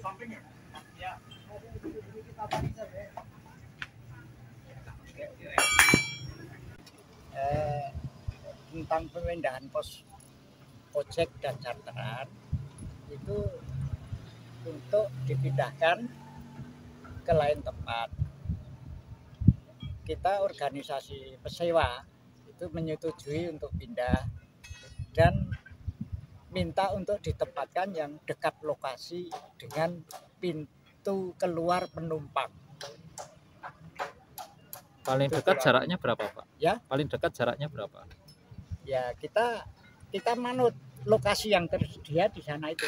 Sampingnya. Ya. Tentang pemindahan pos ojek dan charteran itu untuk dipindahkan ke lain tempat. Kita organisasi pesewa itu menyetujui untuk pindah dan minta untuk ditempatkan yang dekat lokasi dengan pintu keluar penumpang. Paling dekat jaraknya berapa, Pak? Ya, paling dekat jaraknya berapa? Ya kita manut lokasi yang tersedia di sana itu.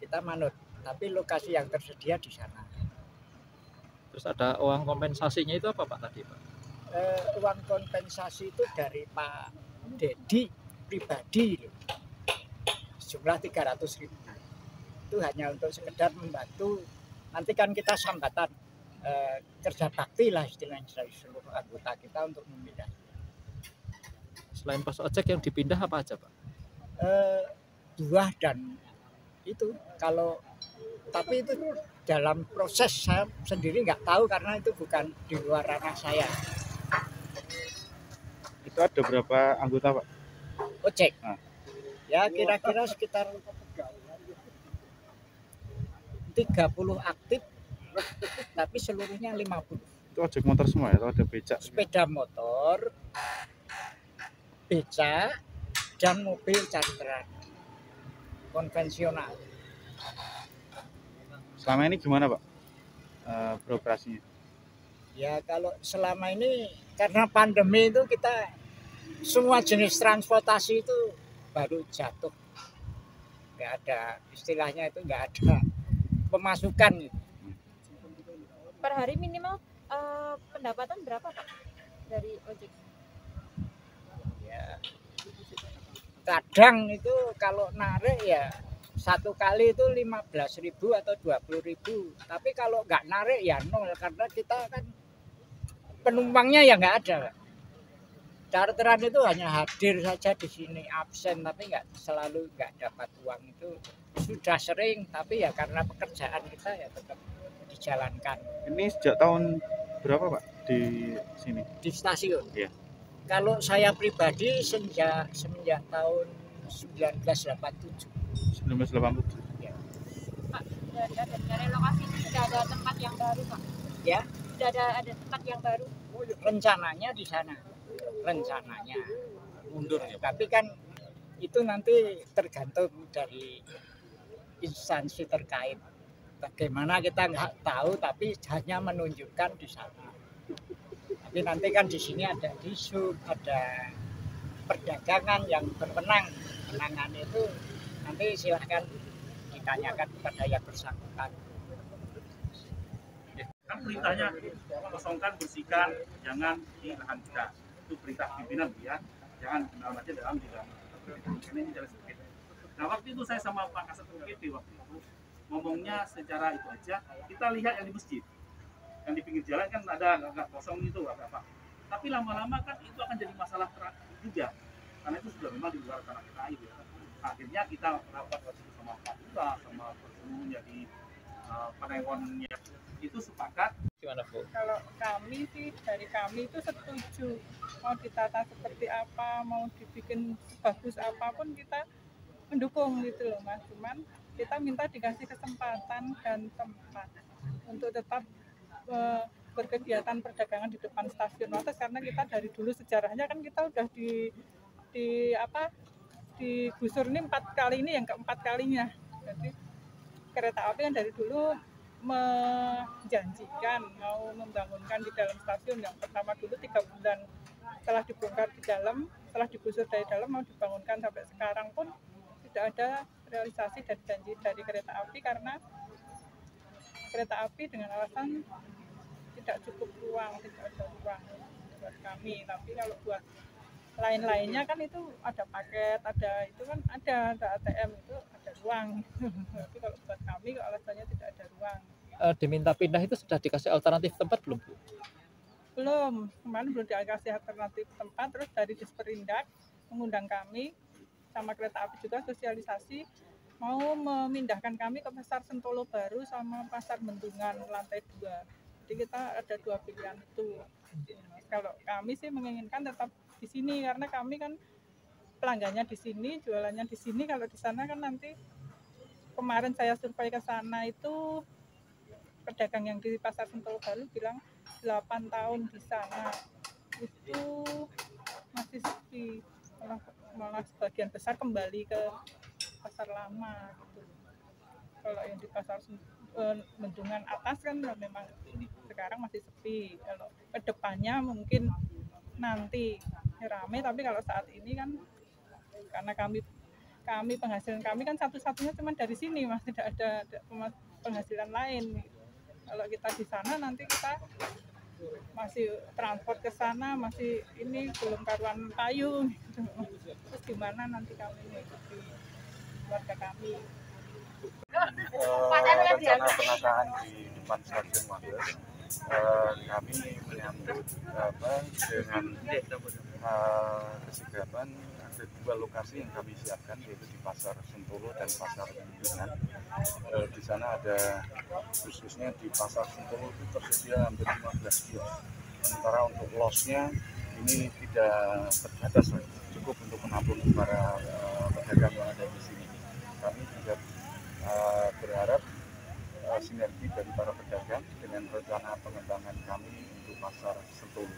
Kita manut, tapi lokasi yang tersedia di sana. Terus ada uang kompensasinya itu apa, Pak, tadi, Pak? Uang kompensasi itu dari Pak Dedi pribadi, jumlah 300.000. Itu hanya untuk sekedar membantu. Nanti kan kita sambatan kerja bakti lah istilahnya dari seluruh anggota kita untuk memindah. Selain pos ojek yang dipindah apa aja, Pak? Buah dan itu tapi itu dalam proses saya sendiri nggak tahu karena itu bukan di luar ranah saya. Itu ada berapa anggota, Pak? Ojek. Ya kira-kira sekitar 30 aktif, tapi seluruhnya 50. Itu ojek motor semua ya, atau ada becak? Sepeda motor, becak, dan mobil charteran konvensional. Selama ini gimana, Pak, beroperasinya? Ya kalau selama ini karena pandemi itu kita semua jenis transportasi itu baru jatuh, nggak ada istilahnya itu, nggak ada pemasukan gitu. Per hari minimal pendapatan berapa, Pak, dari ojek? Ya kadang itu kalau narik ya satu kali itu 15.000 atau 20.000, tapi kalau nggak narik ya nol karena kita kan penumpangnya ya nggak ada. Charteran itu hanya hadir saja di sini, absen, tapi selalu nggak dapat uang. Itu sudah sering, tapi ya karena pekerjaan kita ya tetap dijalankan. Ini sejak tahun berapa, Pak, di sini? Di stasiun? Iya. Kalau saya pribadi semenjak tahun 1987. 1987. Ya. Pak, dari adanya relokasi sudah ada tempat yang baru, Pak? Ya. Sudah ada tempat yang baru? Rencananya di sana. Rencananya. Mundur ya, Pak? Tapi kan itu nanti tergantung dari instansi terkait. Bagaimana kita nggak tahu, tapi hanya menunjukkan di sana. Tapi nanti kan di sini ada disub, ada perdagangan yang berwenang. Penangan itu nanti silahkan ditanyakan kepada yang bersangkutan. Kan perintahnya kosongkan, bersihkan, jangan di lahan kita. Itu perintah pimpinan ya, jangan aja dalam di dalam. Ini jelas begitu. Nah waktu itu saya sama Pak Kasat UGD waktu itu ngomongnya secara itu aja. Kita lihat yang di masjid, yang di pinggir jalan kan ada agak kosong itu agak apa. Tapi lama-lama kan itu akan jadi masalah juga, karena itu sudah memang di luar tanah kita ya. Akhirnya kita rapat waktu itu sama Pak Lurah, sama pertemuannya di Panewonnya itu sepakat. Gimana, Bu? Kalau kami sih, dari kami itu setuju mau ditata seperti apa, mau dibikin bagus apapun kita mendukung gitu loh Mas. Cuman kita minta dikasih kesempatan dan tempat untuk tetap berkegiatan perdagangan di depan stasiun Wates, karena kita dari dulu sejarahnya kan kita udah digusur ini 4 kali, ini yang keempat kalinya. Jadi kereta api yang dari dulu menjanjikan mau membangunkan di dalam stasiun. Yang pertama dulu 3 bulan setelah dibongkar di dalam, setelah digusur dari dalam mau dibangunkan, sampai sekarang pun tidak ada realisasi dari janji dari kereta api, karena kereta api dengan alasan tidak cukup ruang, tidak ada ruang buat kami. Tapi kalau buat lain-lainnya kan itu ada paket, ada itu kan ada ATM, itu ada ruang. Tapi kalau buat kami kalau alasannya tidak ada ruang. Diminta pindah itu sudah dikasih alternatif tempat belum, Bu? Belum, kemarin belum dikasih alternatif tempat. Terus dari Disperindak mengundang kami sama kereta api juga sosialisasi mau memindahkan kami ke Pasar Sentolo baru sama Pasar Bendungan lantai 2. Jadi kita ada 2 pilihan itu. Kalau kami sih menginginkan tetap di sini karena kami kan pelanggannya di sini, jualannya di sini. Kalau di sana kan nanti kemarin saya survei ke sana itu pedagang yang di Pasar Sentolo baru bilang 8 tahun di sana itu masih sepi, malah sebagian besar kembali ke pasar lama gitu. Kalau yang di pasar Bendungan atas kan memang sekarang masih sepi. Kalau kedepannya mungkin nanti ramai, tapi kalau saat ini kan karena kami penghasilan kami kan satu-satunya cuma dari sini, Mas, tidak ada penghasilan lain. Kalau kita di sana nanti kita masih transport ke sana, masih ini belum karuan payung gitu. Terus gimana nanti kami mengikuti keluarga kami. Rencana penataan di depan stasiun Wates, kami menyambut dengan kesigapan. Ada 2 lokasi yang kami siapkan, yaitu di Pasar Sentolo dan Pasar Bendungan. Di sana ada, khususnya di Pasar Sentolo itu tersedia hampir 15 kios. Sementara untuk lossnya ini tidak terbatas, cukup untuk menampung para pedagang yang ada di sini. Kami juga berharap sinergi dari para pedagang dengan rencana pengembangan kami untuk Pasar Sentolo.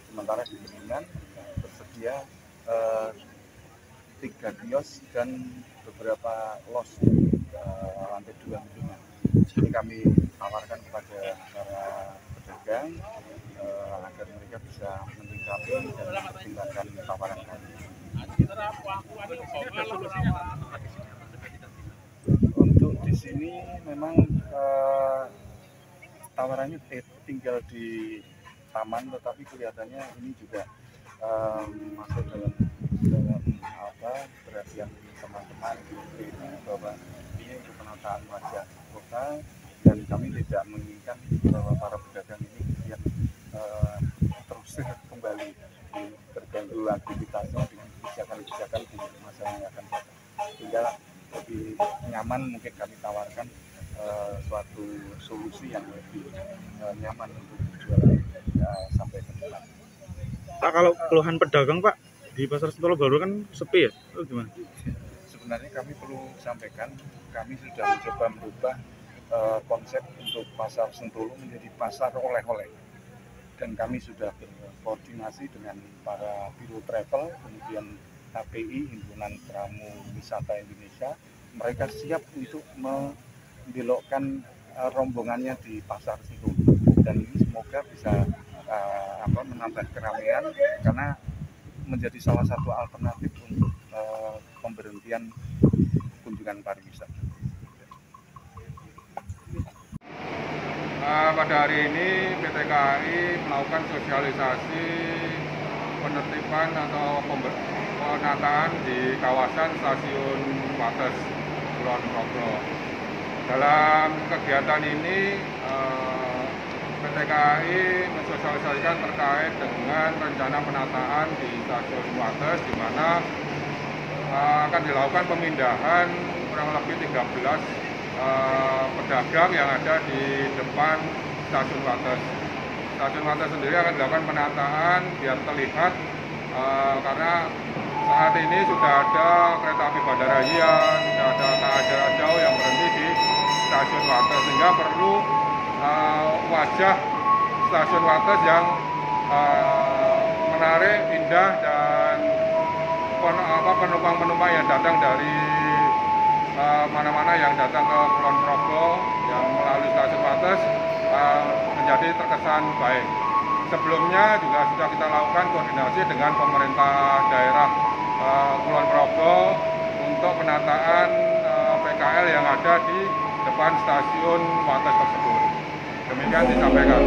Sementara di Bendungan tersedia 3 kios dan beberapa los lantai 2 Bendungan. Ini kami tawarkan kepada para pedagang agar mereka bisa menyikapi dan mempertimbangkan tawaran kami. Untuk di sini memang tawarannya tinggal di taman, tetapi kelihatannya ini juga masuk dalam perhatian teman-teman bahwa ini untuk penataan wajah kota, dan kami tidak menginginkan bahwa para pedagang ini kemudian terus kembali terganggu aktivitasnya dengan kebijakan-kebijakan di masa yang akan datang. Sehingga lebih nyaman mungkin kami tawarkan suatu solusi yang lebih nyaman untuk jualan sampai ke depan. Pak, kalau keluhan pedagang, Pak, di Pasar Sentolo baru kan sepi ya? Itu gimana? Sebenarnya kami perlu sampaikan, kami sudah mencoba merubah konsep untuk Pasar Sentolo menjadi pasar oleh-oleh. Dan kami sudah berkoordinasi dengan para biro travel, kemudian HPI, Himpunan Pramu Wisata Indonesia. Mereka siap untuk membelokkan rombongannya di Pasar Sentolo. Dan ini semoga bisa menambah keramaian, karena menjadi salah satu alternatif untuk pemberhentian kunjungan pariwisata. Pada hari ini PT KAI melakukan sosialisasi penertiban atau penataan di kawasan Stasiun Wates Kulon Progo. Dalam kegiatan ini PT KAI mensosialisasikan terkait dengan rencana penataan di Stasiun Wates, di mana akan dilakukan pemindahan kurang lebih 13 pedagang yang ada di depan Stasiun Wates. Stasiun Wates sendiri akan dilakukan penataan biar terlihat, karena saat ini sudah ada kereta api Bandara Hian, sudah ada KA jarak jauh yang berhenti di Stasiun Wates, sehingga perlu wajah Stasiun Wates yang menarik, indah, dan penumpang-penumpang yang datang dari mana-mana yang datang ke Kulon Progo yang melalui Stasiun Wates menjadi terkesan baik. Sebelumnya juga sudah kita lakukan koordinasi dengan pemerintah daerah Kulon Progo untuk penataan PKL yang ada di depan Stasiun Wates tersebut. Demikian disampaikan.